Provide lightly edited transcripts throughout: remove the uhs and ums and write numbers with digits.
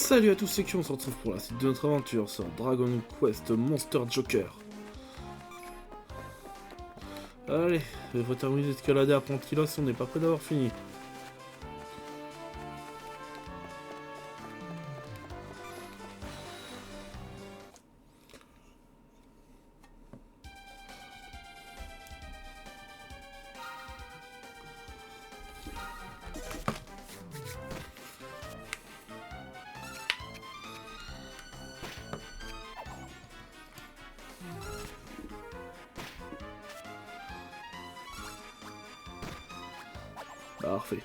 Salut à tous ceux qui on se retrouve pour la suite de notre aventure sur Dragon Quest Monster Joker. Allez, il faut terminer d'escalader à Pantilos, on n'est pas près d'avoir fini. Parfait.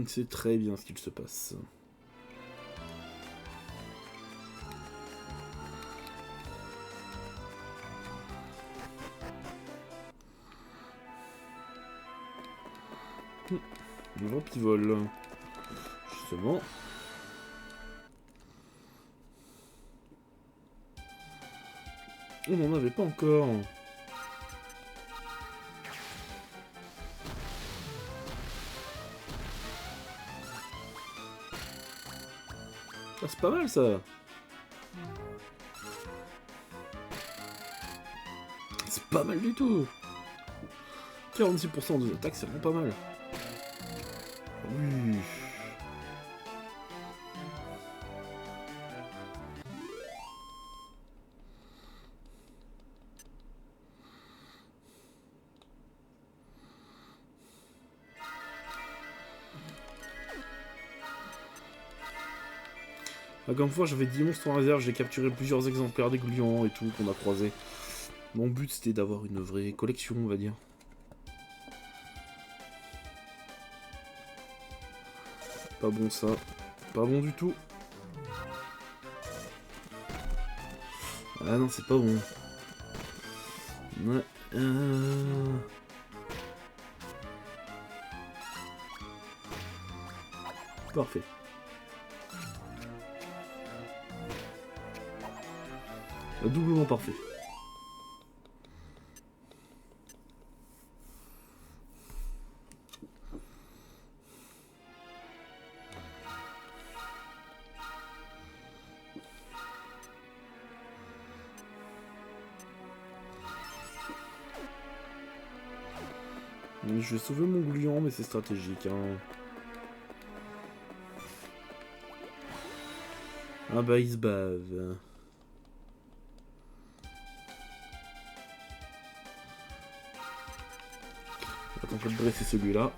C'est très bien ce qu'il se passe. Le vent qui vole. Justement. On n'en avait pas encore. Ah, c'est pas mal ça. C'est pas mal du tout. 46% de attaque, c'est vraiment pas mal. Oui. Comme fois j'avais 10 monstres en réserve, j'ai capturé plusieurs exemplaires des gluants et tout qu'on a croisés. Mon but c'était d'avoir une vraie collection, on va dire. Pas bon ça. Pas bon du tout. Ah non, c'est pas bon. Ouais. Parfait. Doublement parfait. Je vais sauver mon gluant, mais c'est stratégique. Hein. Ah bah il se bave. Attends, je vais dresser celui-là.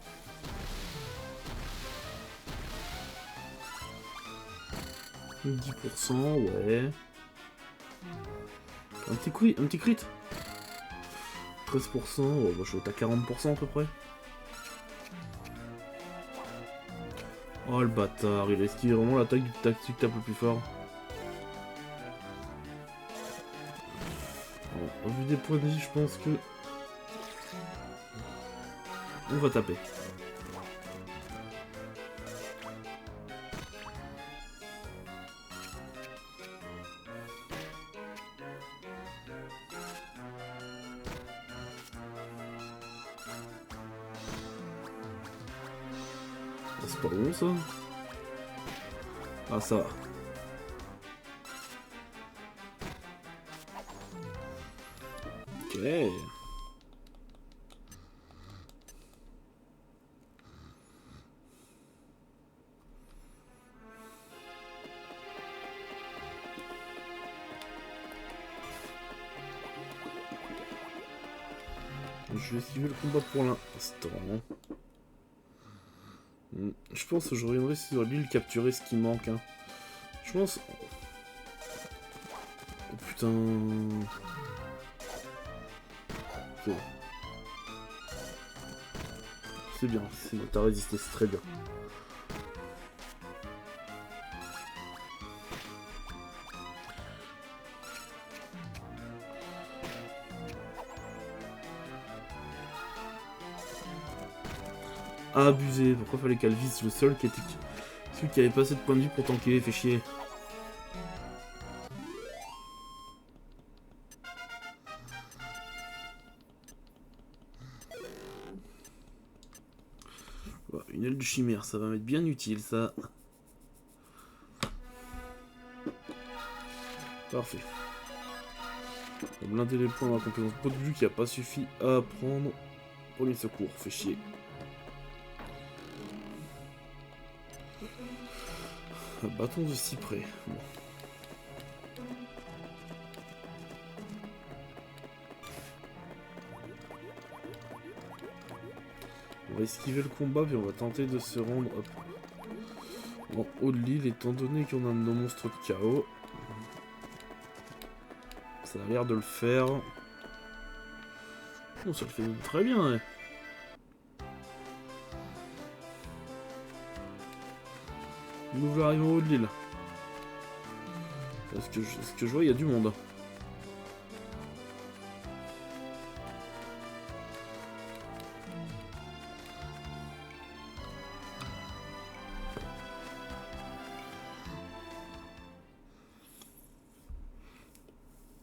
« 10%, ouais. Un petit crit. 13%, ouais, bah, je vais être à 40% à peu près. Oh le bâtard, il a esquivé vraiment l'attaque du tactique tape le plus fort. Bon, au vu des points de vie, je pense que... on va taper. C'est pas bon ça. Ah ça va. Ok. Je vais esquiver le combat pour l'instant. Je pense que je reviendrai sur l'île capturer ce qui manque. Hein. Je pense... Oh putain... C'est bien, t'as résisté, c'est très bien. Abusé, pourquoi fallait qu'elle vise le seul qui était... Celui qui avait pas assez de points de vie pour tanker, fait chier. Une aile de chimère, ça va m'être bien utile, ça. Parfait. On va blinder les points dans la compétence pot de vue qui a pas suffi à prendre. Premier secours, fait chier. Un bâton de cyprès. Bon. On va esquiver le combat, puis on va tenter de se rendre en haut de l'île, étant donné qu'on a nos monstres de chaos. Ça a l'air de le faire. Oh, ça le fait très bien, ouais. Nous voulons arriver en haut de l'île. Parce que ce que je vois, il y a du monde.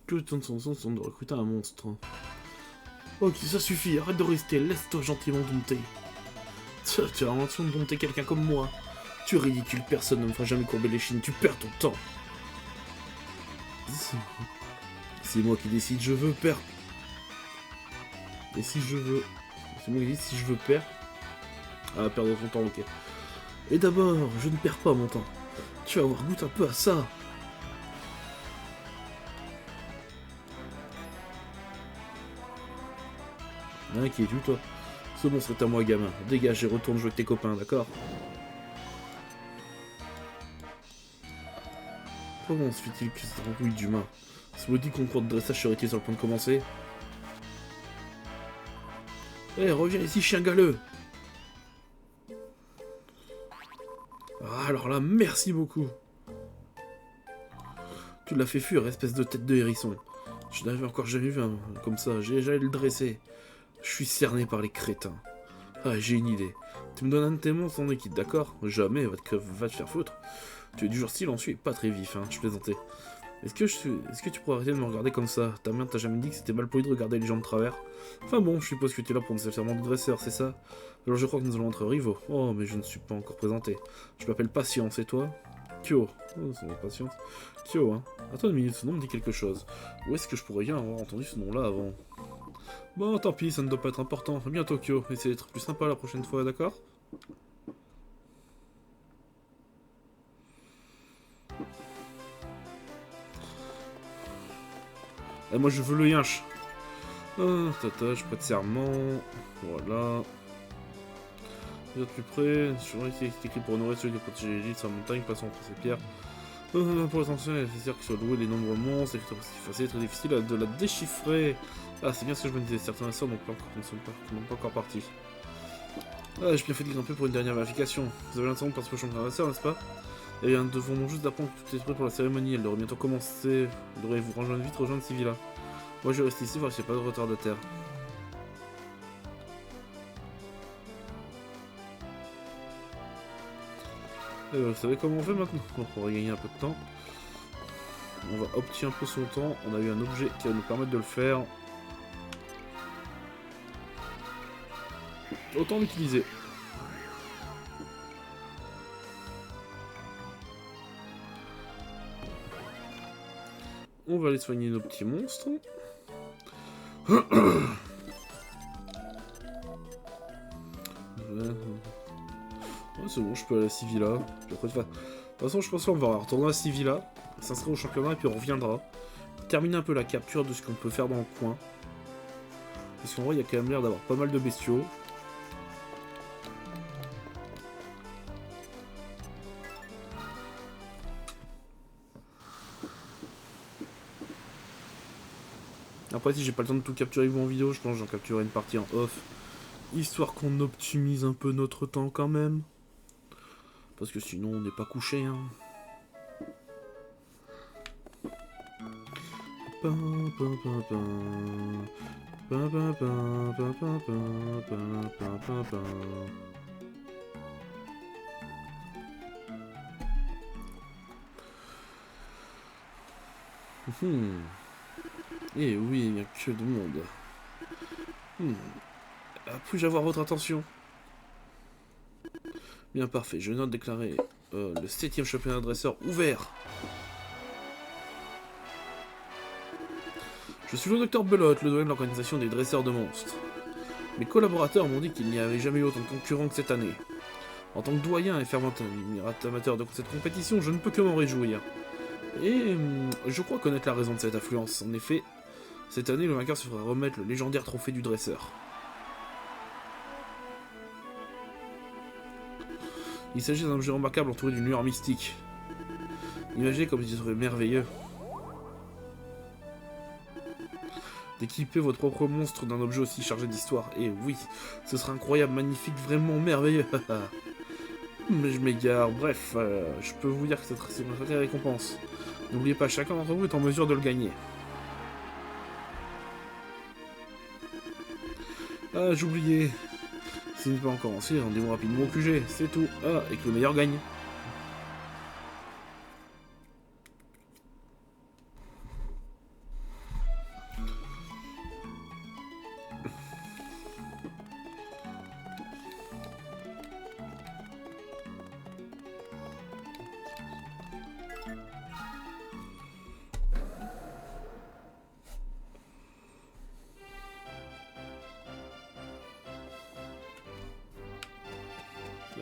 Que de sont de recruter un monstre. Ok, ça suffit, arrête de rester, laisse-toi gentiment dompter. Tu as l'intention de dompter quelqu'un comme moi. Tu es ridicule, personne ne me fera jamais courber les chines, tu perds ton temps. C'est moi qui décide, je veux perdre. Et si je veux... C'est moi qui décide, si je veux perdre... Ah, perdre ton temps, ok. Et d'abord, je ne perds pas mon temps. Tu vas avoir goût un peu à ça. Qui es-tu, toi? Ce monstre est à moi, gamin. Dégage et retourne jouer avec tes copains, d'accord? Comment se fait-il que cette embrouille d'humains? Ce maudit concours de dressage serait-il sur le point de commencer? Hé, reviens ici, chien galeux! Ah, alors là, merci beaucoup! Tu l'as fait fuir, espèce de tête de hérisson. Je n'avais encore jamais vu un comme ça, j'allais le dresser. Je suis cerné par les crétins. Ah, j'ai une idée. Tu me donnes un de tes monstres en équipe, d'accord? Jamais, va te faire foutre. Tu es du genre silencieux et pas très vif, hein, je plaisantais. Est-ce que tu pourrais arrêter de me regarder comme ça? Ta mère t'a jamais dit que c'était mal poli de regarder les gens de travers? Enfin bon, je suppose que tu es là pour me servir de dresseur, c'est ça? Alors je crois que nous allons être rivaux. Oh, mais je ne suis pas encore présenté. Je m'appelle Patience, et toi? Kyo. Oh, c'est ma Patience. Kyo, hein. Attends une minute, ce nom me dit quelque chose. Où est-ce que je pourrais bien avoir entendu ce nom-là avant? Bon, tant pis, ça ne doit pas être important. À bientôt, Kyo. Essaye d'être plus sympa la prochaine fois, d'accord? Et moi, je veux le yinche. Ah, tata, je prête serment. Voilà. Vous êtes plus près. Je vois qu'il est écrit pour honorer celui qui a protégé l'île sur la montagne, passant entre ces pierres. Pour l'attention, il est nécessaire que soit loué les nombreux monstres, c'est très difficile de la déchiffrer. Ah, c'est bien ce que je me disais, certains sorts n'ont pas encore partis. Ah, j'ai bien fait de grimper pour une dernière vérification. Vous avez l'intention de participer au championnat master, n'est-ce pas? Eh bien, devons juste d'apprendre que tout est prêt pour la cérémonie, elle devrait bientôt commencer. Vous devrez vous rejoindre vite, rejoindre Sivilla. Moi, je reste ici, voir s'il n'y a pas de retardataire. Vous savez comment on fait maintenant? On va gagner un peu de temps. On va opter un peu son temps. On a eu un objet qui va nous permettre de le faire. Autant l'utiliser. On va aller soigner nos petits monstres. Ouais, c'est bon, je peux aller à Sivilla. De toute façon, je pense qu'on va retourner à Sivilla. Ça sera au championnat et puis on reviendra. Terminer un peu la capture de ce qu'on peut faire dans le coin. Parce qu'en vrai, il y a quand même l'air d'avoir pas mal de bestiaux. Après, si j'ai pas le temps de tout capturer vous en vidéo, je pense que j'en capturerai une partie en off. Histoire qu'on optimise un peu notre temps quand même. Parce que sinon, on n'est pas couché, hein. Eh oui, il n'y a que de monde. Puis-je avoir votre attention? Bien, parfait. Je note déclarer le 7e championnat de dresseur ouvert. Je suis le docteur Belote, le doyen de l'organisation des dresseurs de monstres. Mes collaborateurs m'ont dit qu'il n'y avait jamais eu autant de concurrents que cette année. En tant que doyen et fervent amateur de cette compétition, je ne peux que m'en réjouir. Et je crois connaître la raison de cette affluence. En effet, cette année, le vainqueur se fera remettre le légendaire trophée du dresseur. Il s'agit d'un objet remarquable entouré d'une lueur mystique. Imaginez comme il serait merveilleux d'équiper votre propre monstre d'un objet aussi chargé d'histoire. Et oui, ce sera incroyable, magnifique, vraiment merveilleux. Mais je m'égare, bref, je peux vous dire que c'est une sacrée récompense. N'oubliez pas, chacun d'entre vous est en mesure de le gagner. Ah, j'oubliais. Si vous n'êtes pas encore lancé, rendez-vous rapidement au QG, c'est tout. Ah, et que le meilleur gagne.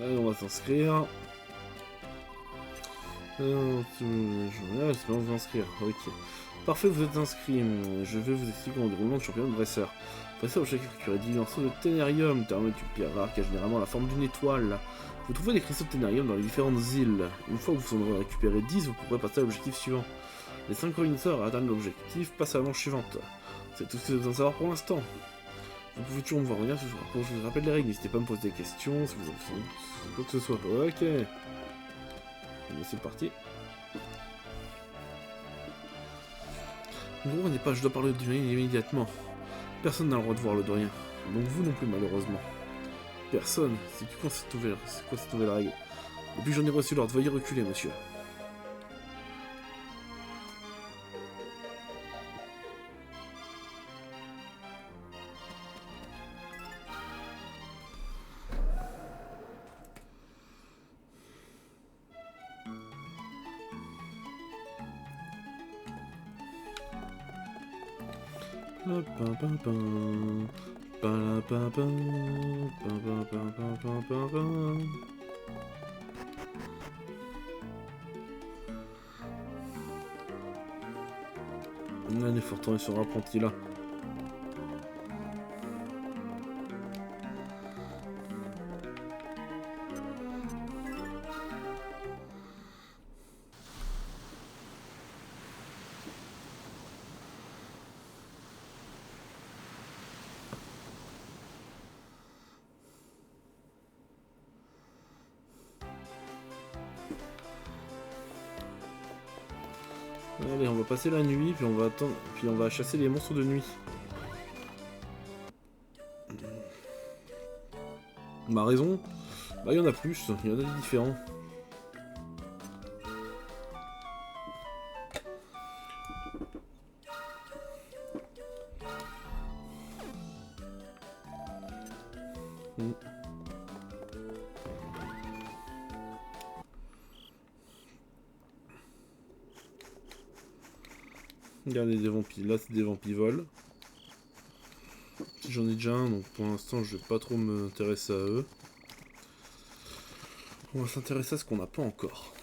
Allez, on va s'inscrire. C'est bon, vous inscrire. Ok. Parfait, vous êtes inscrit. Je vais vous expliquer le déroulement de championnat de dresseur. Après ça, objectif capturer 10 morceaux de ténérium, terme de pierre rare qui a généralement la forme d'une étoile. Vous trouvez des cristaux de ténérium dans les différentes îles. Une fois que vous en aurez récupéré 10, vous pourrez passer à l'objectif suivant. Les synchroniseurs à atteindre l'objectif passent à la manche suivante. C'est tout ce que vous avez besoin de savoir pour l'instant. Vous pouvez toujours me voir revenir si je vous rappelle les règles. N'hésitez pas à me poser des questions si vous avez quoi que ce soit. Ok. C'est parti. Gros n'est pas, je dois parler au doyen immédiatement. Personne n'a le droit de voir le doyen. Donc vous non plus, malheureusement. Personne. C'est quoi cette nouvelle règle? Depuis j'en ai reçu l'ordre. Veuillez reculer, monsieur. Allez, faut retourner sur l'apprenti là. Allez, on va passer la nuit, puis on va attendre, puis on va chasser les monstres de nuit. Ma raison? Bah il y en a plus, il y en a des différents. Regardez des vampires, là c'est des vampivoles. J'en ai déjà un, donc pour l'instant je vais pas trop m'intéresser à eux. On va s'intéresser à ce qu'on n'a pas encore.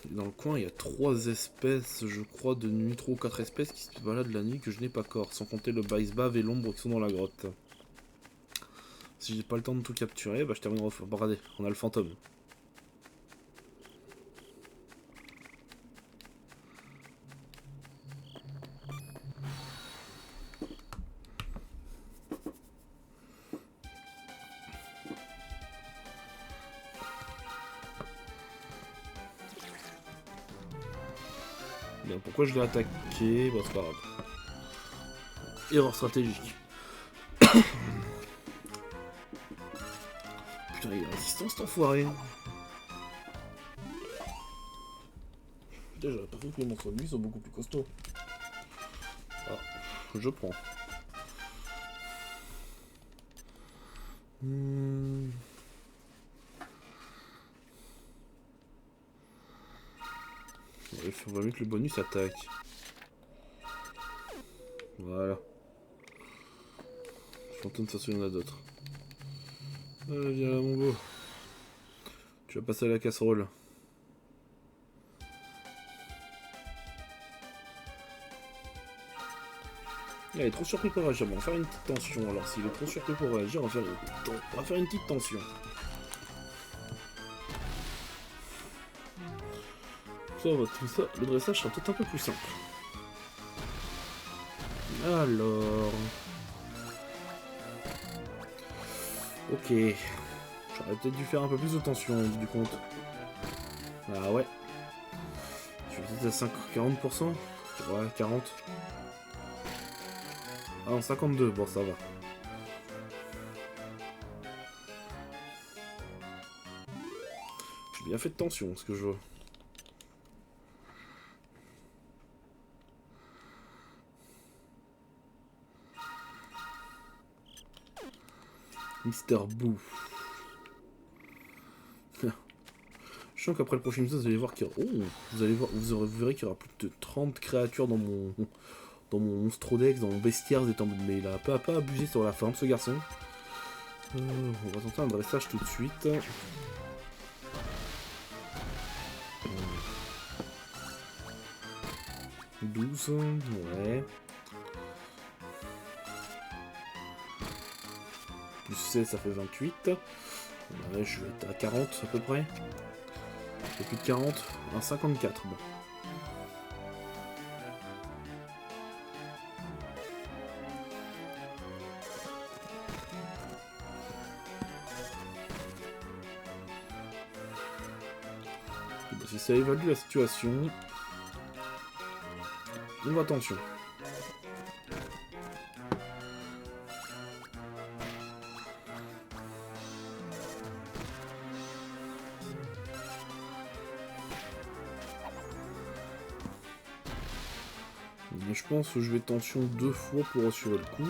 Et dans le coin, il y a 3 espèces, je crois, de nuit, 3 ou 4 espèces qui se baladent la nuit que je n'ai pas encore, sans compter le baïsbave et l'ombre qui sont dans la grotte. Si j'ai pas le temps de tout capturer, bah je terminerai. Bon, regardez, on a le fantôme. Bien, pourquoi je l'ai attaqué? Bah c'est pas grave. Erreur stratégique. Putain, il a résistance, cet enfoiré. Putain, j'aurais pas fait que les monstres de lui sont beaucoup plus costauds. Ah, je prends. On va mettre le bonus attaque. Voilà. Fantôme, ça il y en a d'autres. Viens là, mon beau. Tu vas passer à la casserole. Il est trop surpris pour réagir. Bon, on va faire une petite tension. Alors, s'il est trop surpris pour réagir, on va faire une petite tension. Tout ça, le dressage sera peut-être un peu plus simple. Alors... Ok. J'aurais peut-être dû faire un peu plus de tension, du compte. Ah ouais. Je suis peut-être à 40%. Ouais, 40. Ah non, 52, bon ça va. J'ai bien fait de tension, ce que je veux. Mister Boo. Je sens qu'après le prochain épisode, vous allez voir qu'il y aura... Oh, vous verrez qu'il y aura plus de 30 créatures dans mon Monstrodex, dans mon bestiaire. Mais il a pas abusé sur la forme, ce garçon. On va tenter un dressage tout de suite. 12, ouais. Plus 16, ça fait 28. Ouais, je vais être à 40 à peu près. Et plus de 40, un 54, bon. Bon, si ça évalue la situation, on va attention. Je pense que je vais tension 2 fois pour assurer le coup.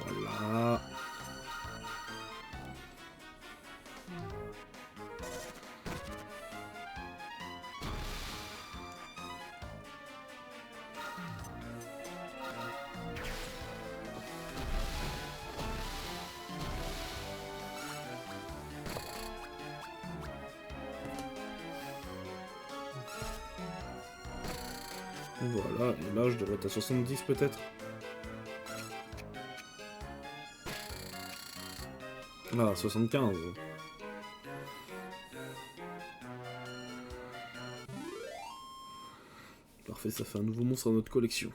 Voilà. Voilà, et là je devrais être à 70 peut-être. Ah, 75. Parfait, ça fait un nouveau monstre à notre collection.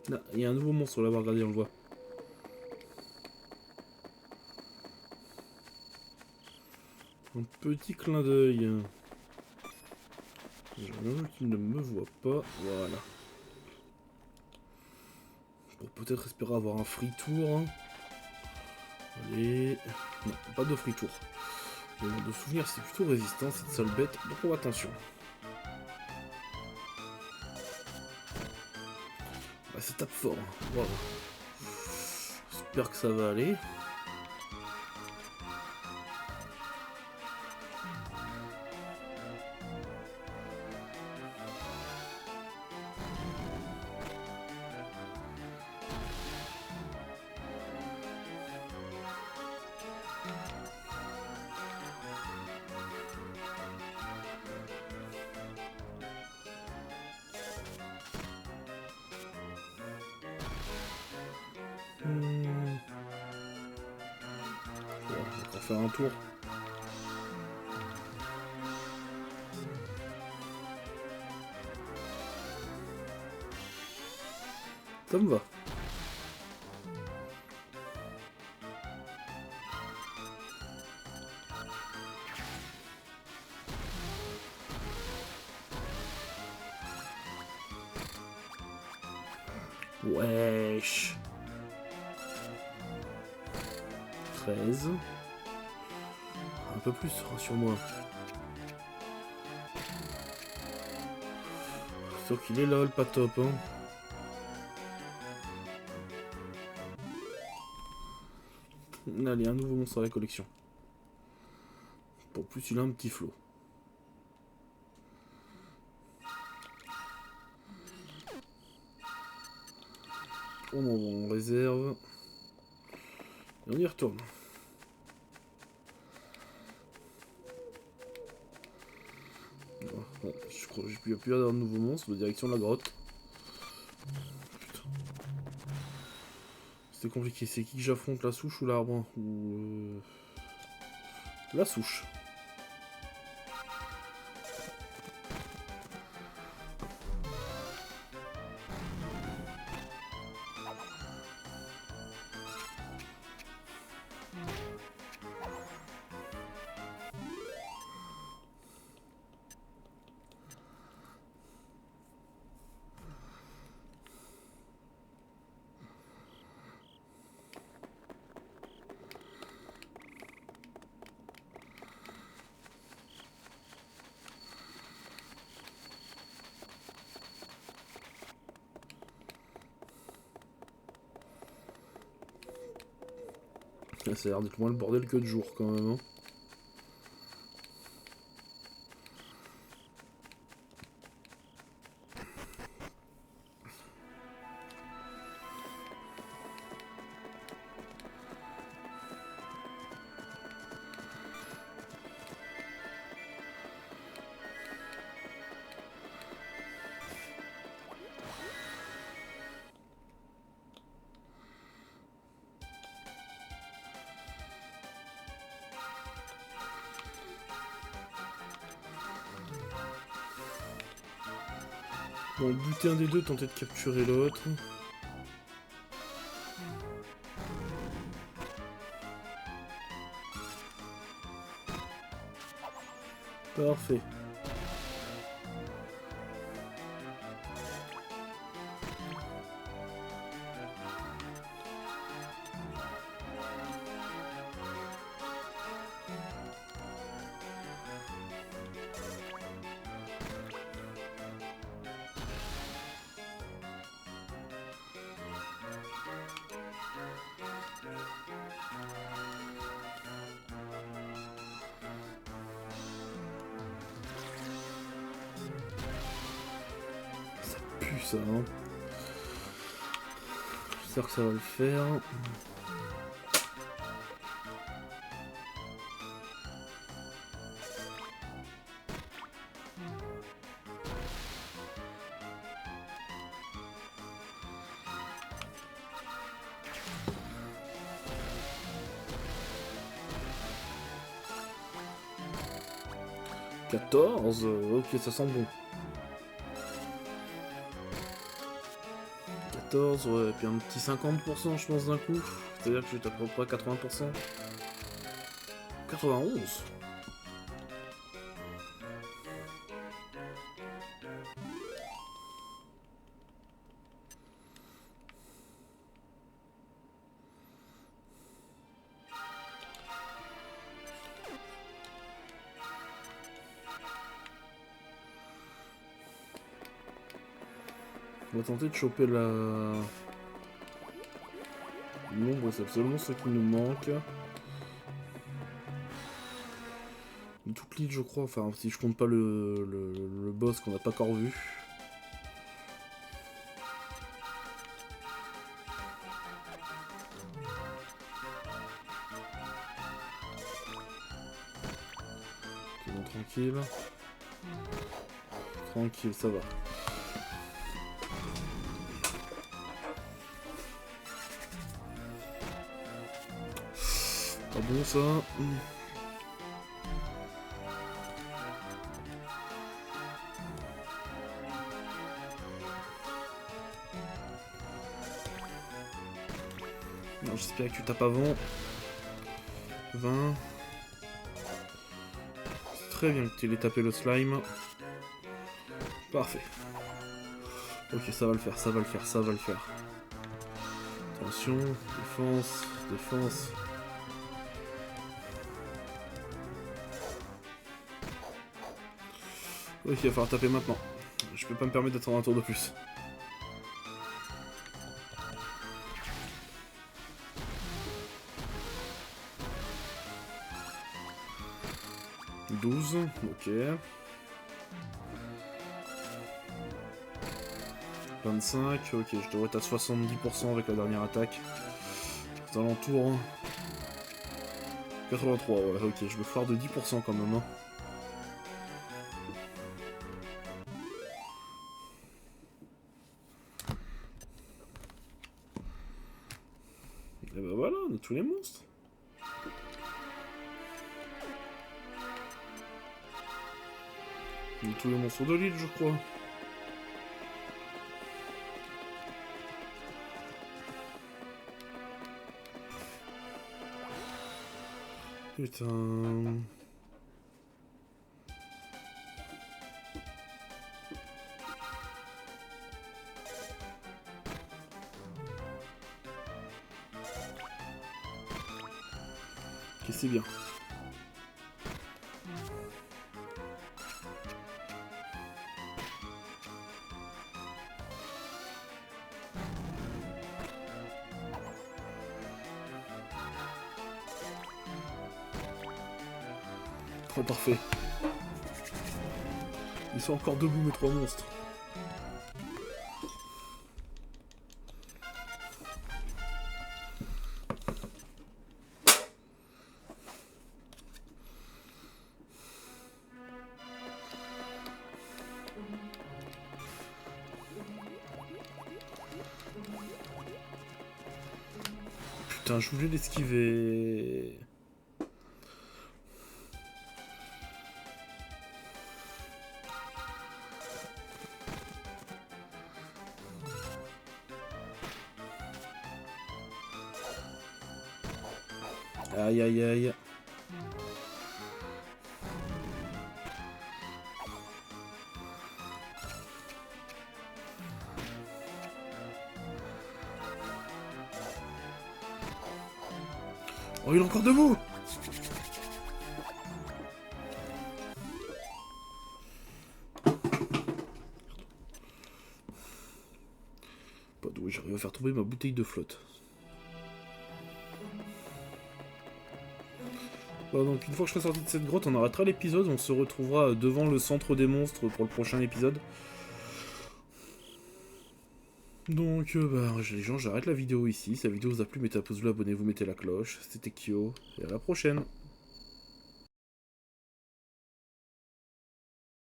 Là, il y a un nouveau monstre là-bas, regardez, on le voit. Un petit clin d'œil. Je veux qu'il ne me voit pas. Voilà. Pour peut-être espérer avoir un free tour. Allez. Non, pas de free tour. Le nom de souvenir, c'est plutôt résistant, cette seule bête, donc on va attention. Bah, ça tape fort. Wow. J'espère que ça va aller. Bon, on va faire un tour. Ça me va. Wesh. 13. Un peu plus, rassure-moi. Sauf qu'il est là, le pas top, hein. Allez, un nouveau monstre à la collection. Pour plus, il a un petit flot. On réserve. Et on y retourne. Bon, je crois que j'ai pu avoir un nouveau monstre, la direction de la grotte. Putain. C'était compliqué. C'est qui que j'affronte, la souche ou l'arbre? Ou la souche. Ça a l'air d'être moins le bordel que de jour quand même. Hein. Bon, buter un des deux, tenter de capturer l'autre. Parfait. Ça, hein. J'espère que ça va le faire. « 14, ok, ça sent bon. 14, ouais, puis un petit 50% je pense d'un coup. C'est-à-dire que je suis à peu près 80%. 91. On va tenter de choper la... L'ombre, c'est absolument ce qui nous manque. Toute l'île, je crois, enfin, si je compte pas le boss qu'on n'a pas encore vu. Ok, bon, tranquille. Tranquille, ça va. Pas bon, ça. J'espère que tu tapes avant. 20. C'est très bien que tu aies tapé le slime. Parfait. Ok, ça va le faire, ça va le faire, ça va le faire. Attention, défense, défense. Ok, il va falloir taper maintenant. Je peux pas me permettre d'attendre un tour de plus. 12, ok. 25, ok, je devrais être à 70% avec la dernière attaque. Aux alentours. 83, ouais, ok, je me foire de 10% quand même. Hein. Et bah voilà, on a tous les monstres. On a tous les monstres de l'île, je crois. Putain... Ok, c'est bien. Oh, parfait. Ils sont encore debout, mes 3 monstres. Putain, je voulais l'esquiver. Aïe aïe aïe. Oh, il est encore debout. Pas doué, j'arrive à faire tomber ma bouteille de flotte. Bon, donc une fois que je serai sorti de cette grotte, on arrêtera l'épisode, on se retrouvera devant le centre des monstres pour le prochain épisode. Donc, bah, les gens, j'arrête la vidéo ici. Si la vidéo vous a plu, mettez un pouce bleu, abonnez-vous, mettez la cloche. C'était Kyo, et à la prochaine.